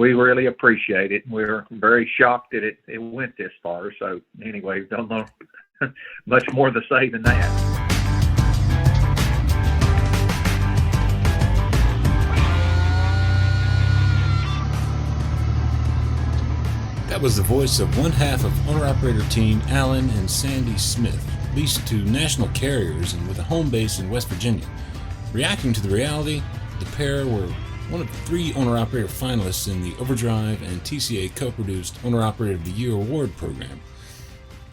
we really appreciate it. We're very shocked that it went this far. So anyway, don't know much more to say than that. That was the voice of one half of owner-operator team Alan and Sandy Smith, leased to national carriers and with a home base in West Virginia. Reacting to the reality, the pair were one of 3 owner-operator finalists in the Overdrive and TCA co-produced Owner-Operator of the Year award program.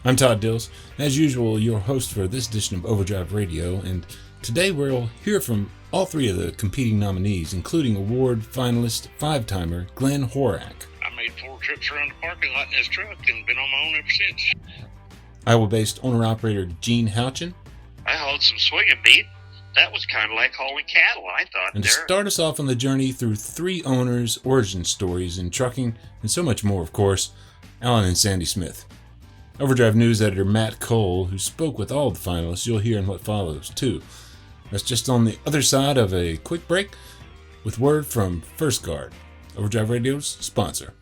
I'm Todd Dills, as usual, your host for this edition of Overdrive Radio, and today we'll hear from all 3 of the competing nominees, including award finalist 5-timer Glen Horack. I made 4 trips around the parking lot in this truck and been on my own ever since. Iowa-based owner-operator Gene Houchin. I hauled some swinging meat. That was kind of like hauling cattle, I thought. And to start us off on the journey through 3 owners' origin stories in trucking, and so much more, of course, Alan and Sandy Smith. Overdrive News editor Matt Cole, who spoke with all the finalists, you'll hear in what follows, too. That's just on the other side of a quick break with word from First Guard, Overdrive Radio's sponsor.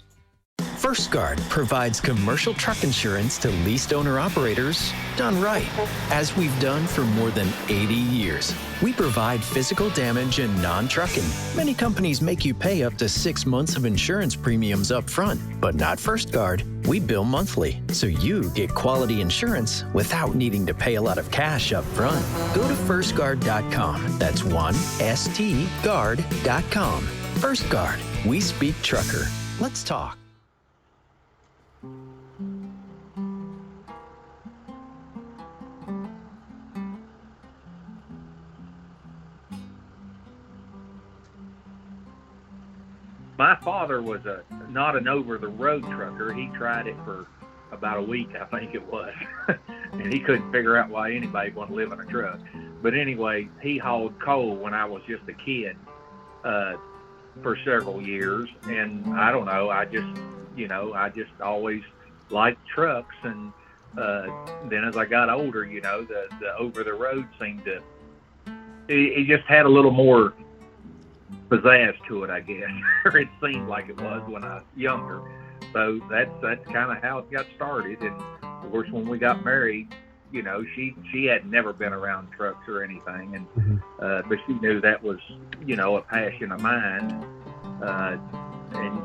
First Guard provides commercial truck insurance to leased owner-operators done right, as we've done for more than 80 years. We provide physical damage and non-trucking. Many companies make you pay up to 6 months of insurance premiums up front, but not First Guard. We bill monthly, so you get quality insurance without needing to pay a lot of cash up front. Go to firstguard.com. That's 1stguard.com. First Guard. We speak trucker. Let's talk. My father was not an over-the-road trucker. He tried it for about a week, I think it was, and he couldn't figure out why anybody would want to live in a truck. But anyway, he hauled coal when I was just a kid for several years, and I don't know, I just always liked trucks, and then as I got older, the over-the-road seemed to, it just had a little more pizzazz to it, I guess. It seemed like it was when I was younger. So that's kind of how it got started. And of course, when we got married, she had never been around trucks or anything, and but she knew that was a passion of mine, and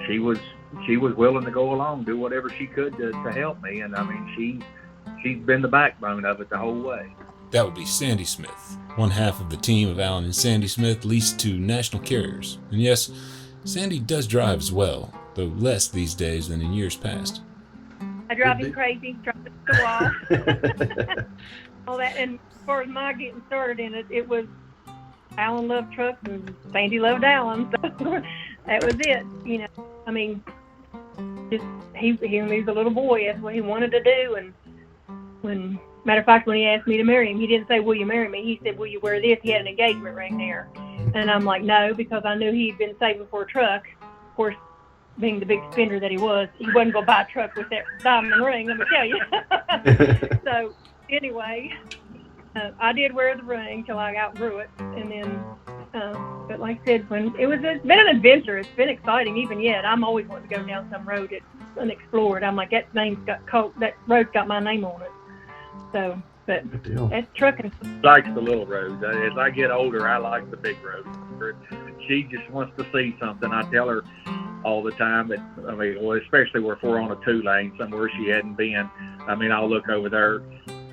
she was willing to go along, do whatever she could to help me. And I mean, she's been the backbone of it the whole way. That would be Sandy Smith, one half of the team of Alan and Sandy Smith, leased to national carriers. And yes, Sandy does drive as well, though less these days than in years past. I drive him crazy, driving to the wall. All that. And as far as my getting started in it, it was Alan loved trucks and Sandy loved Alan. So that was it. I mean, just he was a little boy. That's what he wanted to do. And matter of fact, when he asked me to marry him, he didn't say, "Will you marry me?" He said, "Will you wear this?" He had an engagement ring there. And I'm like, no, because I knew he'd been saving for a truck. Of course, being the big spender that he wasn't going to buy a truck with that diamond ring, let me tell you. So anyway, I did wear the ring till I outgrew it. And then, but like I said, it's been an adventure. It's been exciting even yet. I'm always wanting to go down some road that's unexplored. I'm like, that road's got my name on it. So, but that's trucking. Likes the little roads. As I get older, I like the big roads. She just wants to see something. I tell her all the time that, especially if we're on a 2-lane somewhere she hadn't been. I'll look over there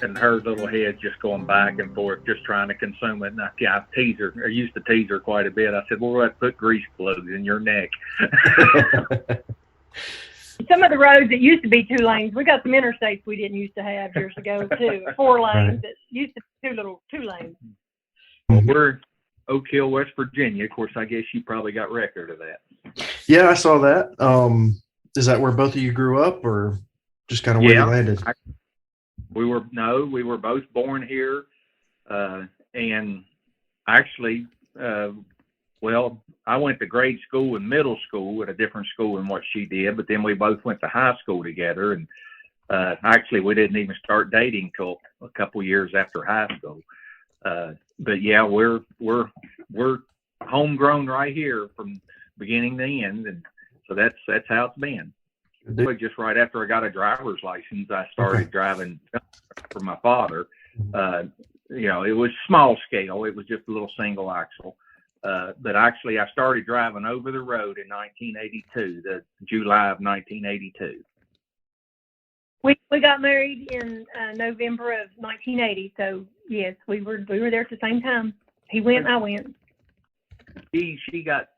and her little head's just going back and forth, just trying to consume it. And I tease her. I used to tease her quite a bit. I said, "Well, we're going to put grease plugs in your neck." Some of the roads that used to be 2 lanes, we got some interstates we didn't used to have years ago too. 4 lanes that used to be 2 lanes. Well, we're Oak Hill, West Virginia. Of course, I guess you probably got record of that. Yeah, I saw that. Is that where both of you grew up, or just kind of where you landed? We were both born here, and actually, I went to grade school and middle school at a different school than what she did, but then we both went to high school together, and actually we didn't even start dating till a couple years after high school. But yeah, we're homegrown right here from beginning to end, and So that's how it's been. But just right after I got a driver's license, I started driving for my father. It was small scale. It was just a little single axle. But actually, I started driving over the road in 1982, the July of 1982. We got married in November of 1980. So yes, we were there at the same time. He went, I went. She got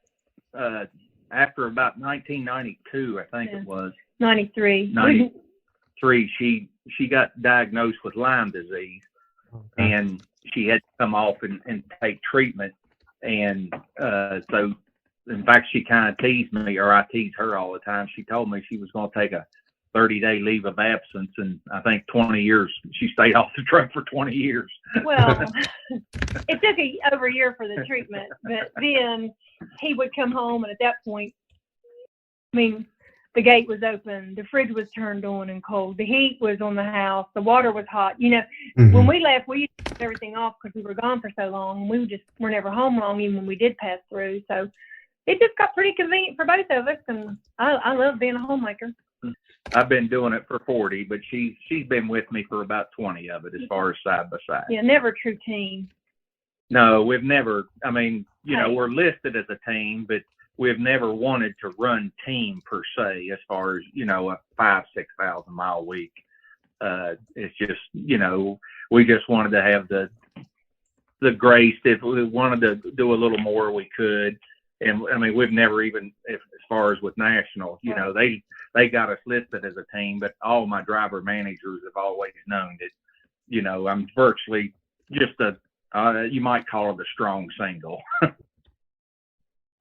after about 1992, I think it was 93. 93. She got diagnosed with Lyme disease, and she had to come off and take treatment. And so, in fact, she kind of teased me, or I teased her all the time. She told me she was going to take a 30-day leave of absence, and I think 20 years. She stayed off the truck for 20 years. Well, it took over a year for the treatment, but then he would come home, and at that point, I mean, the gate was open, the fridge was turned on and cold, the heat was on the house, the water was hot. When we left, we used to turn everything off because we were gone for so long, and we were never home long, even when we did pass through. So it just got pretty convenient for both of us, and I love being a homemaker. I've been doing it for 40, but she's been with me for about 20 of it, as far as side by side. Yeah, never a true team. No, we've never. I mean, we're listed as a team, but we've never wanted to run team per se, as far as, a 5,000-6,000 mile week. It's just, we just wanted to have the grace. If we wanted to do a little more, we could. And I mean, we've never even, as far as with National, they got us listed as a team, but all my driver managers have always known that, I'm virtually just you might call it a strong single.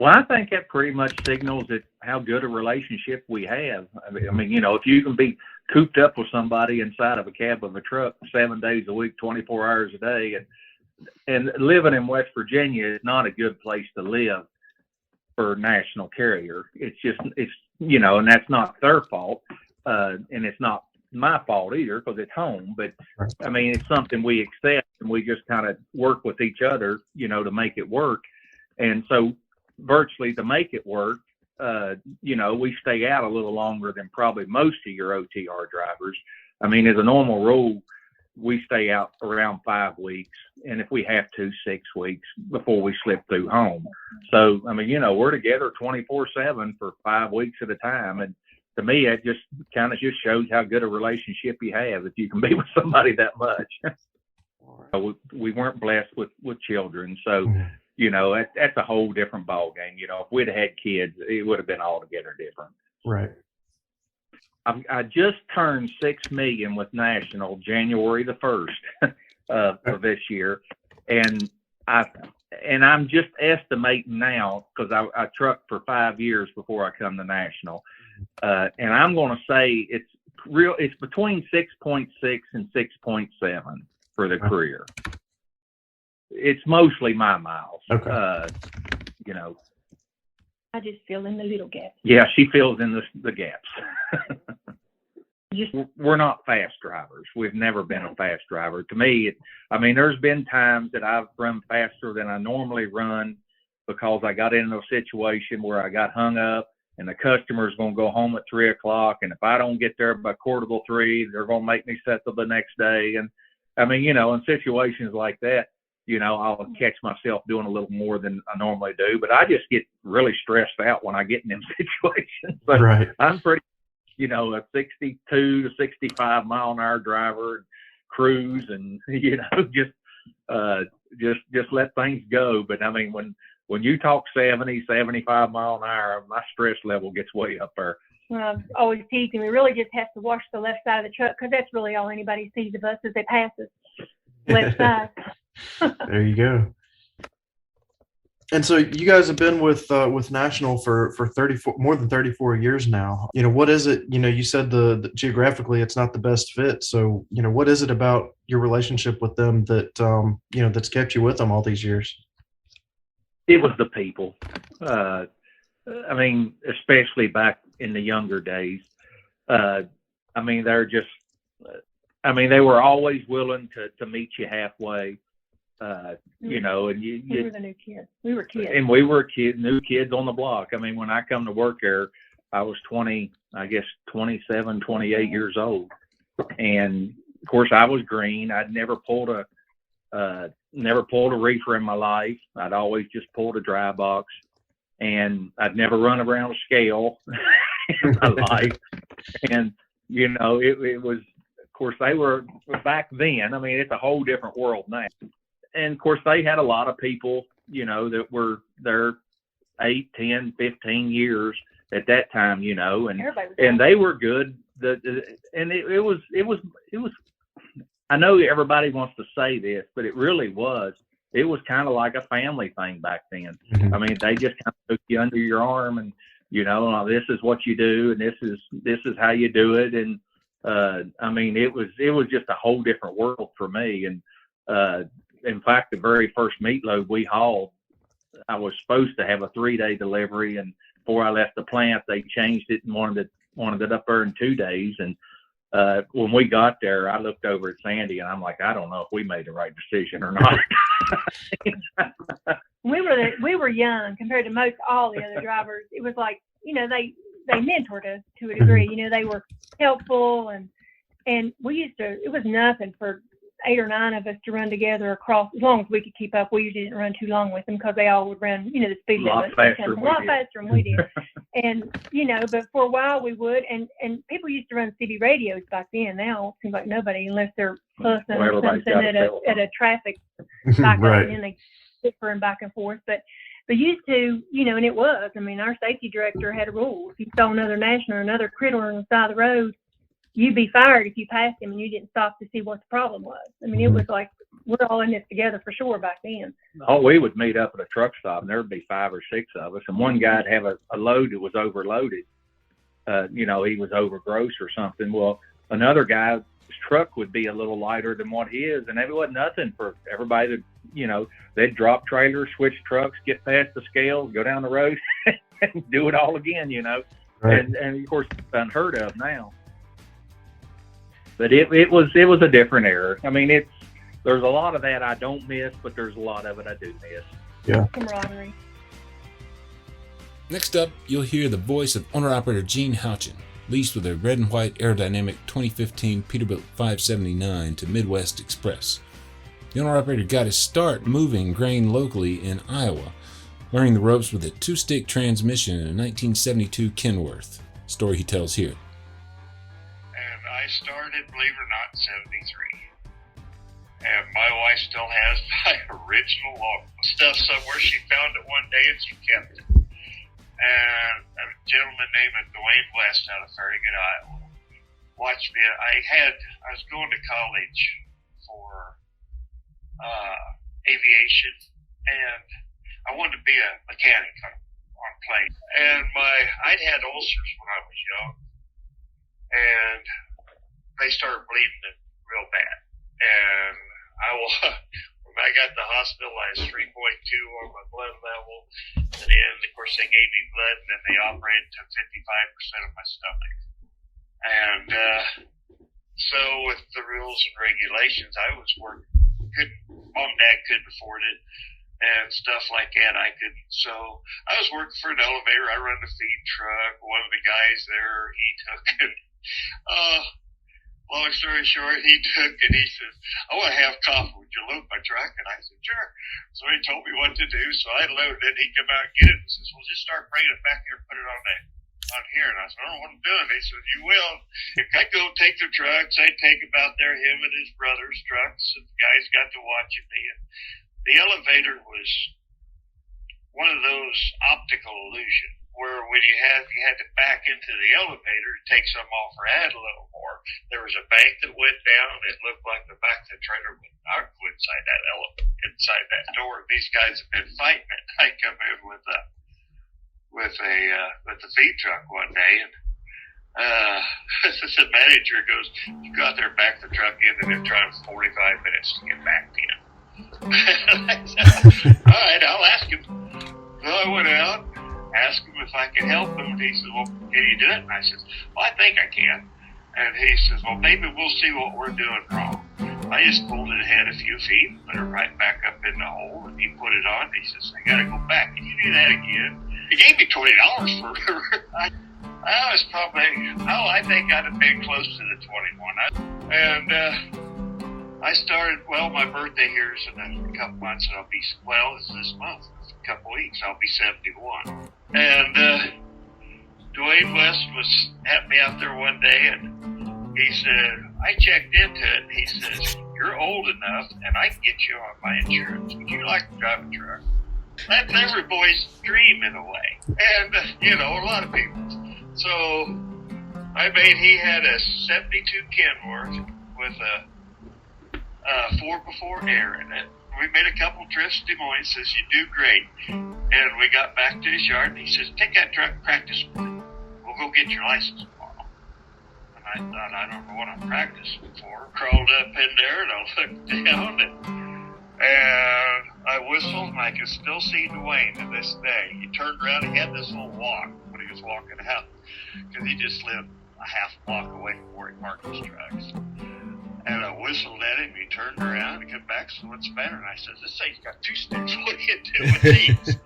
Well, I think that pretty much signals how good a relationship we have. I mean, if you can be cooped up with somebody inside of a cab of a truck 7 days a week, 24 hours a day, and living in West Virginia is not a good place to live for a national carrier. It's and that's not their fault, and it's not my fault either, because it's home. But I mean, it's something we accept, and we just kind of work with each other, to make it work. And so, virtually to make it work, we stay out a little longer than probably most of your OTR drivers. I mean, as a normal rule, we stay out around 5 weeks, and if we have to, 6 weeks before we slip through home. So, I mean, we're together 24/7 for 5 weeks at a time. And to me, it just kind of just shows how good a relationship you have if you can be with somebody that much. We weren't blessed with children. So, that's a whole different ballgame. If we'd had kids, it would have been altogether different. Right. I just turned 6 million with National January the 1st of this year, and I'm just estimating now, because I trucked for 5 years before I come to National, and I'm going to say it's between 6.6 and 6.7 for the career. It's mostly my miles. Okay. I just fill in the little gaps. Yeah, she fills in the gaps. We're not fast drivers. We've never been a fast driver. To me, there's been times that I've run faster than I normally run because I got into a situation where I got hung up, and the customer's going to go home at 3 o'clock. And if I don't get there by 2:45, they're going to make me set till the next day. And I mean, in situations like that, I'll catch myself doing a little more than I normally do, but I just get really stressed out when I get in them situations. But right. I'm pretty, a 62 to 65 mile an hour driver, cruise, and just let things go. But I mean, when you talk 70, 75 mile an hour, my stress level gets way up there. Well, I'm always teasing. We really just have to watch the left side of the truck, because that's really all anybody sees of us as they pass us. Left side. There you go. And so you guys have been with National for 34, more than 34 years now. What is it? You said the geographically it's not the best fit. So what is it about your relationship with them that that's kept you with them all these years? It was the people. Especially back in the younger days. They're just. They were always willing to meet you halfway. And we were the new kids. We were kids. And we were new kids on the block. I mean, when I come to work there, I was 27, 28 years old. And of course I was green. I'd never pulled a reefer in my life. I'd always just pulled a dry box, and I'd never run around a scale in my life. And, it was, of course, they were back then. I mean, it's a whole different world now. And of course they had a lot of people, that were there 8, 10, 15 years at that time, and they were good. It was, I know everybody wants to say this, but it really was. It was kind of like a family thing back then. Mm-hmm. I mean, they just kind of took you under your arm and, this is what you do, and this is how you do it. And, I mean, it was just a whole different world for me. And, in fact, the very first meatload we hauled, I was supposed to have a 3-day delivery, and before I left the plant, they changed it and wanted it up there in 2 days. And when we got there, I looked over at Sandy, and I'm like, I don't know if we made the right decision or not. We were young compared to most all the other drivers. It was like, they mentored us to a degree. They were helpful, and we used to. It was nothing for 8 or 9 of us to run together across, as long as we could keep up. We usually didn't run too long with them because they all would run, the speed limit. A lot faster than we did. And, but for a while we would, and people used to run city radios back then. Now it seems like nobody, unless they're fussing or something at a traffic stop, right. And then they differing back and forth. But used to, and it was, I mean, our safety director had a rule. If you saw another national or another critter on the side of the road, you'd be fired if you passed him and you didn't stop to see what the problem was. I mean, it was like, we're all in this together for sure back then. Oh, we would meet up at a truck stop, and there'd be 5 or 6 of us, and one guy'd have a load that was overloaded. He was over gross or something. Well, another guy's truck would be a little lighter than what his, and it wasn't nothing for everybody to, they'd drop trailers, switch trucks, get past the scale, go down the road, and do it all again, Right. And of course, it's unheard of now. But it was a different era. I mean, there's a lot of that I don't miss, but there's a lot of it I do miss. Yeah. Camaraderie. Next up, you'll hear the voice of owner-operator Gene Houchin, leased with a red and white aerodynamic 2015 Peterbilt 579 to Midwest Express. The owner-operator got his start moving grain locally in Iowa, learning the ropes with a 2-stick transmission in a 1972 Kenworth. Story he tells here. I started, believe it or not, in 73. And my wife still has my original log stuff somewhere. She found it one day and she kept it. And a gentleman named Dwayne West out of Farragut, Iowa, watched me. I was going to college for aviation, and I wanted to be a mechanic on plane. And I'd had ulcers when I was young, and they started bleeding real bad. And when I got to the hospital, I was 3.2 on my blood level. And then, of course, they gave me blood, and then they operated to 55% of my stomach. And so with the rules and regulations, I was working. Mom and Dad couldn't afford it and stuff like that. I couldn't. So I was working for an elevator. I run the feed truck. One of the guys there, he took it. Long story short, he took and he says, I want to have coffee. Would you load my truck? And I said, sure. So he told me what to do. So I loaded it. He came out and get it and says, well, just start bringing it back here and put it on here. And I said, I don't know what I'm doing. He said, you will. If I go take their trucks, I take them out there, him and his brother's trucks. And the guys got to watching me. And the elevator was one of those optical illusions where when you had to back into the elevator to take some off or add a little more. There was a bank that went down. It looked like the back of the trailer would not go inside that inside that door. These guys have been fighting it. I come in with the feed truck one day, and the manager goes, "You go out there, back the truck in, and then try 45 minutes to get back in." I said, all right, I'll ask him. So I went out, asked him if I could help him, and he said, well, can you do it? And I said, well, I think I can. And he says, well, maybe we'll see what we're doing wrong. I just pulled it ahead a few feet, put it right back up in the hole, and he put it on. He says, I got to go back. Can you do that again? He gave me $20 for it. I was probably, I think I'd have been close to the 21. I started, my birthday here is in a couple months, and it's this month, a couple weeks, I'll be 71. And Dwayne West had me out there one day, and he said, I checked into it, and he says, you're old enough, and I can get you on my insurance. Would you like to drive a truck? That's every boy's dream in a way. And, a lot of people's. So he had a 72 Kenworth with a 4x4 air in it. We made a couple trips to Des Moines. He says, you do great. And we got back to his yard, and he says, take that truck, practice with it. We'll go get your license tomorrow. And I thought, I don't know what I'm practicing for. Crawled up in there, and I looked down, and I whistled, and I can still see Dwayne to this day. He turned around, he had this little walk when he was walking out, because he just lived a half block away from where he parked his trucks. And I whistled at him, he turned around and came back, so what's the matter? And I said, this thing's got 2 sticks, what do you do with these?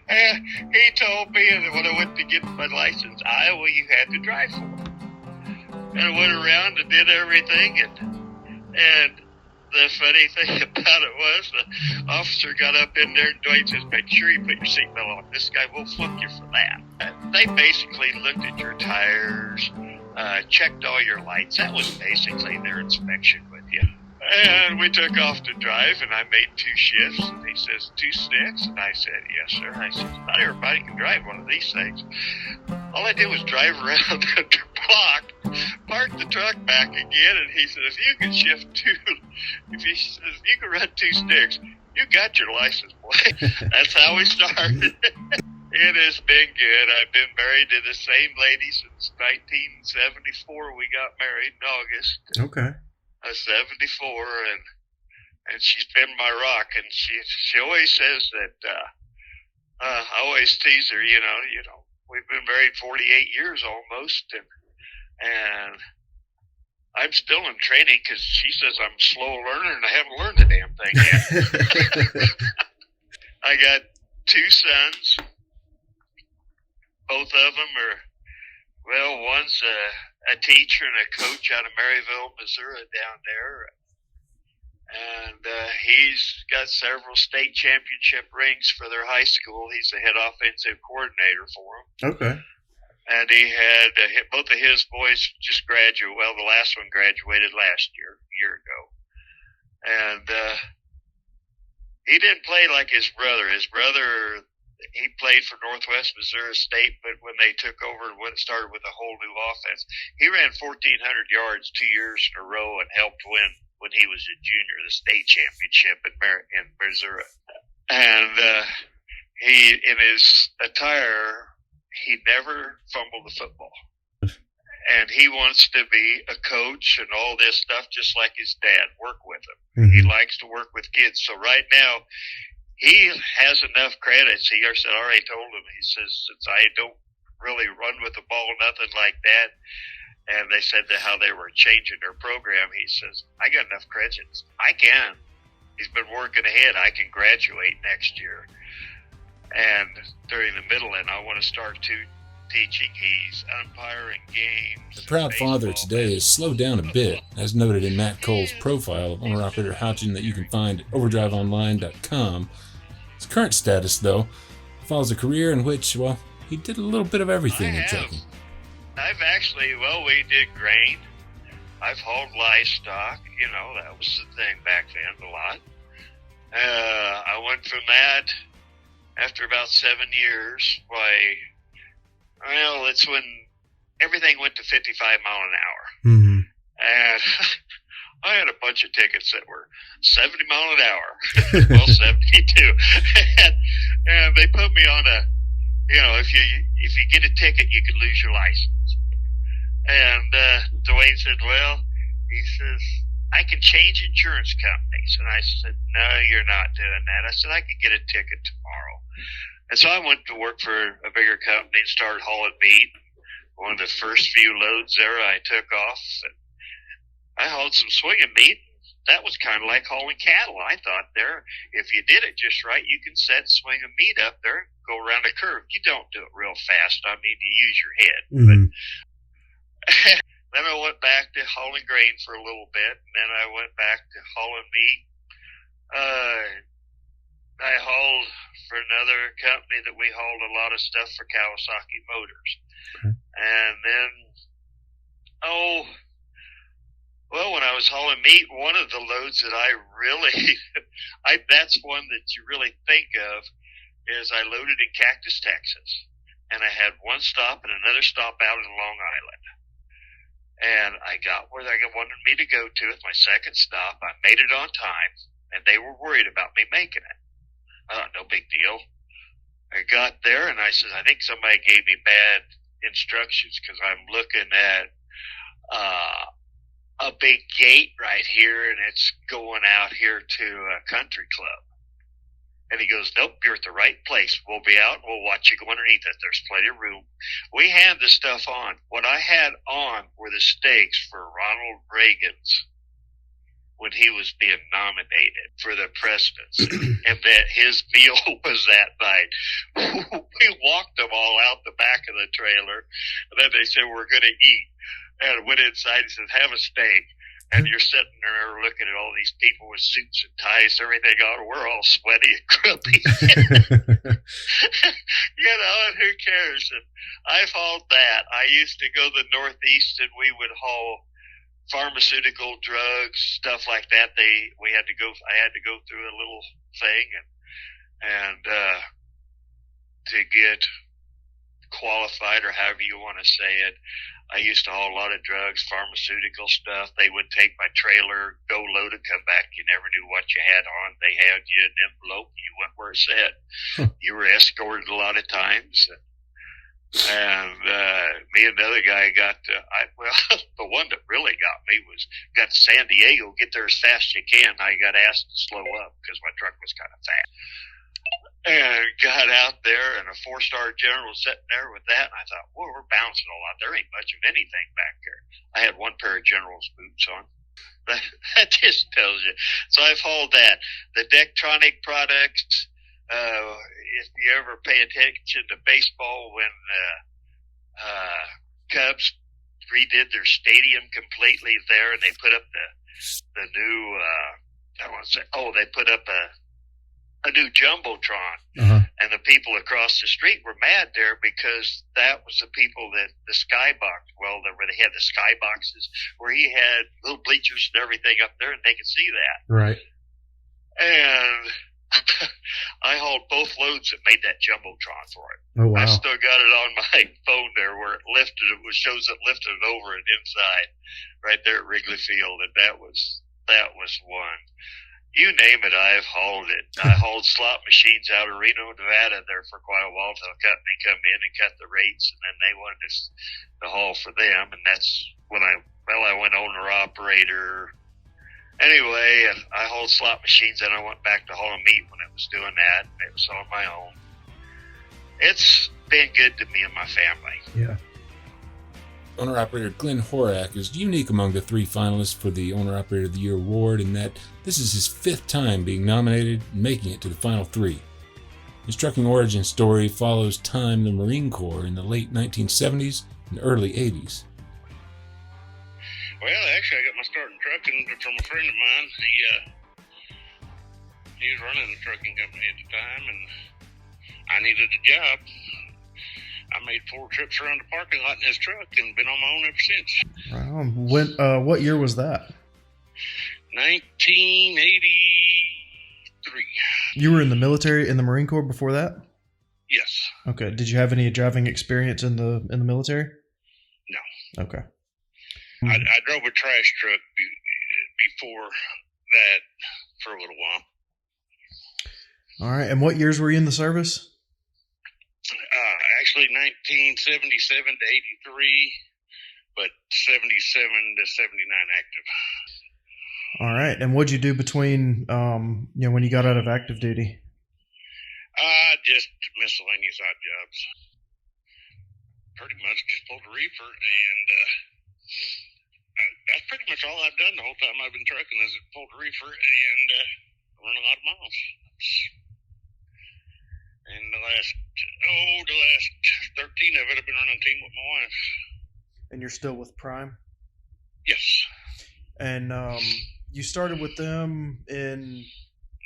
And he told me that when I went to get my license, Iowa, you had to drive for it. And I went around and did everything, and the funny thing about it was the officer got up in there and Dwayne says, make sure you put your seatbelt on. This guy will flunk you for that. And they basically looked at your tires, checked all your lights. That was basically their inspection with you. And we took off to drive, and I made 2 shifts. And he says, 2 sticks? And I said, yes, sir. I said, not everybody can drive one of these things. All I did was drive around the block, park the truck back again, and he said, if you can shift 2, if you can run 2 sticks, you got your license plate. That's how we started. It has been good. I've been married to the same lady since 1974. We got married in August. Okay. 74, and she's been my rock, and she always says that I always tease her, we've been married 48 years almost, and I'm still in training because she says I'm a slow learner and I haven't learned a damn thing yet. I got 2 sons. Both of them are, one's a teacher and a coach out of Maryville, Missouri down there. And he's got several state championship rings for their high school. He's the head offensive coordinator for them. Okay. And he had both of his boys just graduated. Well, the last one graduated last year, a year ago. And he didn't play like his brother. His brother, he played for Northwest Missouri State, but when they took over and started with a whole new offense, he ran 1,400 yards 2 years in a row and helped win, when he was a junior, the state championship in Missouri. And he, in his attire, he never fumbled the football. And he wants to be a coach and all this stuff just like his dad, work with him. Mm-hmm. He likes to work with kids. So right now, he has enough credits. He already told him, he says, since I don't really run with the ball, nothing like that, and they said that how they were changing their program, he says, I got enough credits. I can. He's been working ahead. I can graduate next year. And during the middle, and I want to start teaching. He's umpiring games. The proud father today is slowed down a bit, as noted in Matt Cole's profile of owner-operator Houchin that you can find at overdriveonline.com. His current status, though, follows a career in which, he did a little bit of everything in trucking. I've actually, we did grain. I've hauled livestock. That was the thing back then a lot. I went from that after about 7 years. It's when everything went to 55 mile an hour. Mm-hmm. And I had a bunch of tickets that were 70 mile an hour. 72. and they put me on if you get a ticket, you could lose your license. And Dwayne said, he says, I can change insurance companies. And I said, no, you're not doing that. I said, I could get a ticket tomorrow. And so I went to work for a bigger company and started hauling meat. One of the first few loads there I took off. And I hauled some swinging meat. That was kind of like hauling cattle. I thought if you did it just right, you can set swinging meat up there, go around a curve. You don't do it real fast. I mean, you use your head. Mm-hmm. But then I went back to hauling grain for a little bit, and then I went back to hauling meat. I hauled for another company that we hauled a lot of stuff for Kawasaki Motors. Okay. And then, when I was hauling meat, one of the loads that I really, that's one that you really think of, is I loaded in Cactus, Texas. And I had one stop and another stop out in Long Island. And I got where they wanted me to go to with my second stop. I made it on time, and they were worried about me making it. I thought, no big deal. I got there, and I said, I think somebody gave me bad instructions, because I'm looking at a big gate right here, and it's going out here to a country club. And he goes, nope, you're at the right place. We'll be out, and we'll watch you go underneath it. There's plenty of room. We had the stuff on. What I had on were the stakes for Ronald Reagan's, when he was being nominated for the presidency, and that his meal was that night. We walked them all out the back of the trailer, and then they said, we're going to eat. And I went inside and said, have a steak. And you're sitting there looking at all these people with suits and ties, everything on. We're all sweaty and grumpy. And who cares? And I've hauled that. I used to go to the Northeast, and we would haul pharmaceutical drugs, stuff like that. I had to go through a little thing, and to get qualified, or however you want to say it. I used to haul a lot of drugs, pharmaceutical stuff. They would take my trailer, go load and come back. You never knew what you had on. They had you an envelope. You went where it said. You were escorted a lot of times. And me and the other guy the one that really got me got to San Diego, get there as fast as you can. I got asked to slow up because my truck was kind of fast. And got out there, and a 4-star general was sitting there with that, and I thought, well, we're bouncing a lot. There ain't much of anything back there. I had one pair of general's boots on. That just tells you. So I've hauled that. The Dektronic products, if you ever pay attention to baseball, when Cubs redid their stadium completely there, and they put up the new, they put up a new Jumbotron. Uh-huh. And the people across the street were mad there, because that was the people that the skybox, where they had the skyboxes, where he had little bleachers and everything up there, and they could see that. Right. And I hauled both loads that made that Jumbotron for it. Oh, wow. I still got it on my phone there, where it lifted. It shows it lifted it over and inside, right there at Wrigley Field, and that was one. You name it, I've hauled it. I hauled slot machines out of Reno, Nevada there for quite a while until a company come in and cut the rates, and then they wanted us to haul for them, and that's when I went owner-operator. Anyway, and I hauled slot machines, and I went back to hauling meat when I was doing that. It was on my own. It's been good to me and my family. Yeah. Owner-Operator Glen Horack is unique among the 3 finalists for the Owner-Operator of the Year award in that this is his 5th time being nominated and making it to the final 3. His trucking origin story follows time in the Marine Corps in the late 1970s and early 80s. Well, actually, I got my start in trucking from a friend of mine. He was running a trucking company at the time, and I needed a job. I made 4 trips around the parking lot in his truck and been on my own ever since. Wow. What year was that? 1983. You were in the military, in the Marine Corps before that? Yes. Okay. Did you have any driving experience in the military? No. Okay. I drove a trash truck before that for a little while. All right. And what years were you in the service? Actually 1977 to 83, but 77 to 79 active. All right. And what'd you do between, when you got out of active duty? Just miscellaneous odd jobs. Pretty much just pulled a reefer, and that's pretty much all I've done the whole time I've been trucking is pulled a reefer and run a lot of miles. In the last the last 13 of it, I've been running a team with my wife. And you're still with Prime? Yes. And you started with them in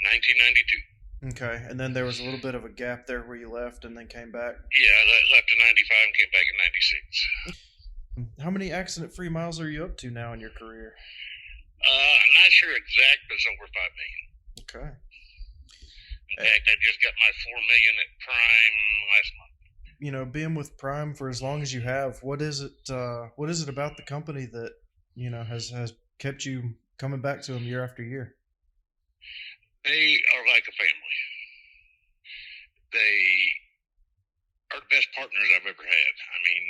1992. Okay, and then there was a little bit of a gap there where you left and then came back. Yeah, I left in 95 and came back in 96. How many accident-free miles are you up to now in your career? I'm not sure exact, but it's over 5 million. Okay. In fact, I just got my 4 million at Prime last month. You know, being with Prime for as long as you have, what is it about the company that, you know, has kept you coming back to them year after year? They are like a family. They are the best partners I've ever had. I mean,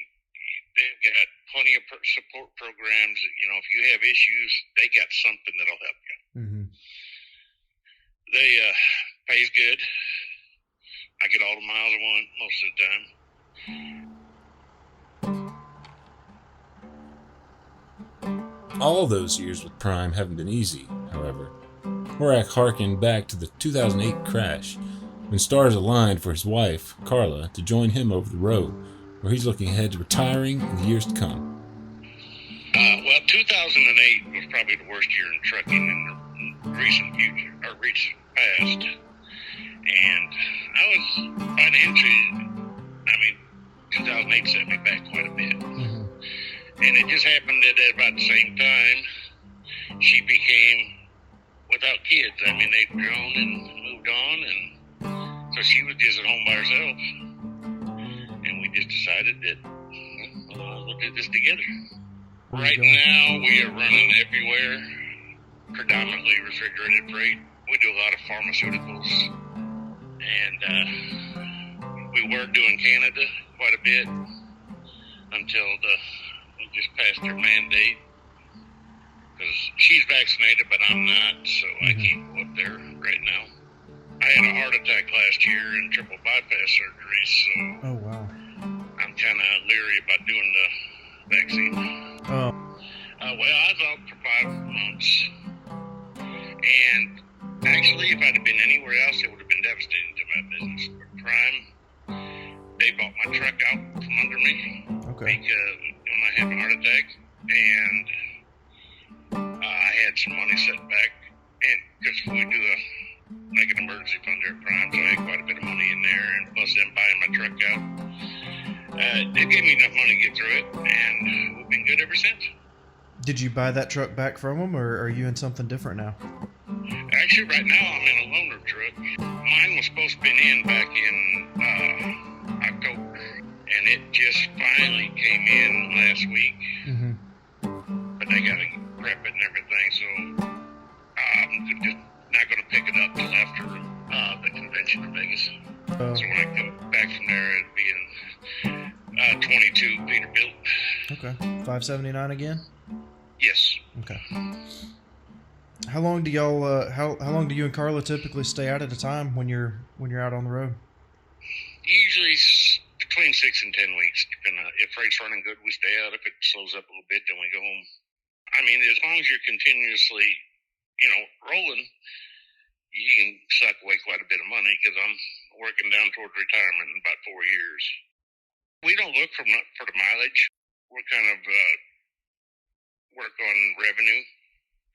they've got plenty of support programs. You know, if you have issues, they got something that'll help you. Mm-hmm. They pays good. I get all the miles I want most of the time. All those years with Prime haven't been easy, however. Horack harkened back to the 2008 crash, when stars aligned for his wife, Carla, to join him over the road, where he's looking ahead to retiring in the years to come. Well, 2008 was probably the worst year in trucking in the recent future, or recent past. And I was financially, 2008 set me back quite a bit. Mm-hmm. And it just happened that at about the same time, she became without kids. I mean, they'd grown and moved on, and so she was just at home by herself. And we just decided that we'll do this together. Right now, we are running everywhere, predominantly refrigerated freight. We do a lot of pharmaceuticals, and we were doing Canada quite a bit until we just passed their mandate. Because she's vaccinated, but I'm not, so I can't go up there right now. I had a heart attack last year and triple bypass surgery, so I'm kind of leery about doing the vaccine. Well, I was out for 5 months, and actually, if I'd have been anywhere else, it would have been devastating to my business. But Prime, they bought my truck out from under me because when I had a heart attack, and I had some money set back, and because we do an emergency fund there at Prime, so I had quite a bit of money in there, and plus them buying my truck out. They gave me enough money to get through it, and we've been good ever since. Did you buy that truck back from them, or are you in something different now? Actually, right now I'm in a loaner truck. Mine was supposed to be in back in October, and it just finally came in last week. Mm-hmm. But they got to prep it and everything, so I'm just not going to pick it up till after the convention in Vegas. So when I come back from there, it'll be in 22 Peterbilt. Okay, 579 again. Yes. Okay. How long do y'all? How long do you and Carla typically stay out at a time when you're out on the road? Usually between 6 and 10 weeks. Depending if freight's running good, we stay out. If it slows up a little bit, then we go home. I mean, as long as you're continuously, rolling, you can suck away quite a bit of money because I'm working down towards retirement in about 4 years. We don't look for the mileage. We're kind of work on revenue.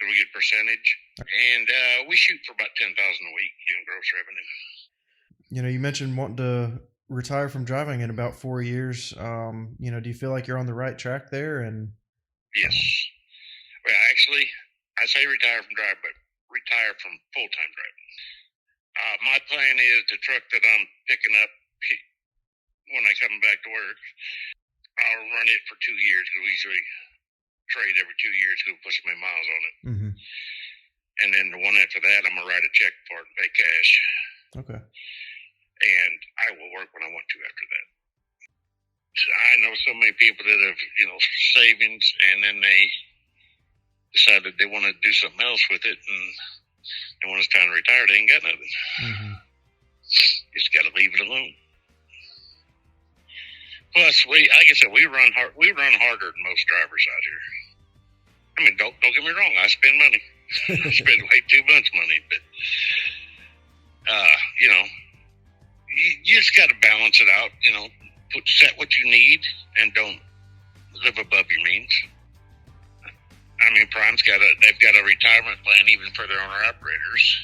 So we get percentage, and we shoot for about $10,000 a week in gross revenue. You mentioned wanting to retire from driving in about 4 years. Do you feel like you're on the right track there? And yes. Well, actually, I say retire from driving, but retire from full-time driving. My plan is the truck that I'm picking up when I come back to work, I'll run it for 2 years because we usually trade every 2 years because we put so many miles on it. Mm-hmm. And then the one after that, I'm going to write a check for it and pay cash. Okay. And I will work when I want to after that. I know so many people that have, savings, and then they decided they want to do something else with it, and when it's time to retire, they ain't got nothing. Mm-hmm. Just got to leave it alone. Plus, like I said, we run hard. We run harder than most drivers out here. I mean, don't get me wrong. I spend money. I spend way too much money, but you just got to balance it out, set what you need and don't live above your means. I mean, they've got a retirement plan even for their owner operators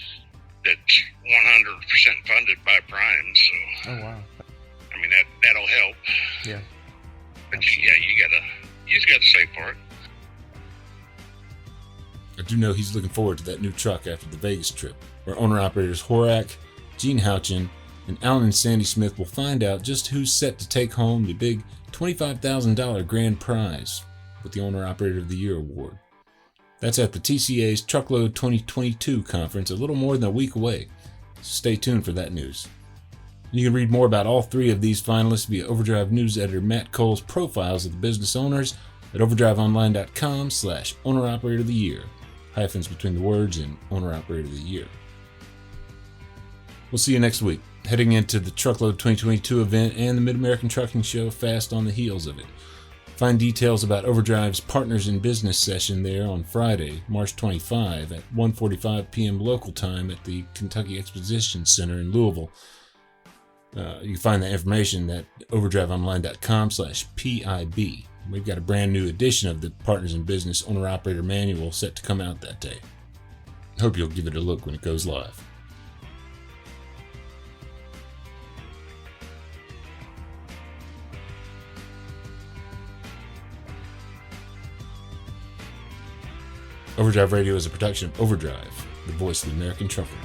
that's 100% funded by Prime. So, Oh wow. I mean, that'll help. Yeah. But you just gotta save for it. I do know he's looking forward to that new truck after the Vegas trip, where owner-operators Horack, Gene Houchin, and Alan and Sandy Smith will find out just who's set to take home the big $25,000 grand prize with the Owner-Operator of the Year award. That's at the TCA's Truckload 2022 conference a little more than a week away. So stay tuned for that news. You can read more about all three of these finalists via Overdrive news editor Matt Cole's profiles of the business owners at overdriveonline.com/owner-operator of the year. Hyphens between the words and owner-operator of the year. We'll see you next week, heading into the Truckload 2022 event and the Mid-American Trucking Show fast on the heels of it. Find details about Overdrive's Partners in Business session there on Friday, March 25 at 1:45 p.m. local time at the Kentucky Exposition Center in Louisville. You can find that information at overdriveonline.com/PIB. We've got a brand new edition of the Partners in Business Owner-Operator Manual set to come out that day. Hope you'll give it a look when it goes live. Overdrive Radio is a production of Overdrive, the voice of the American trucker.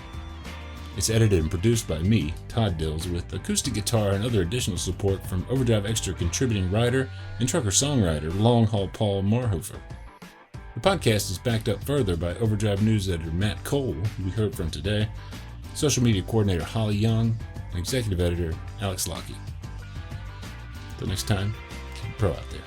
It's edited and produced by me, Todd Dills, with acoustic guitar and other additional support from Overdrive Extra contributing writer and trucker-songwriter Long Haul Paul Marhofer. The podcast is backed up further by Overdrive news editor Matt Cole, who we heard from today, social media coordinator Holly Young, and executive editor Alex Lockey. Until next time, keep it pro out there.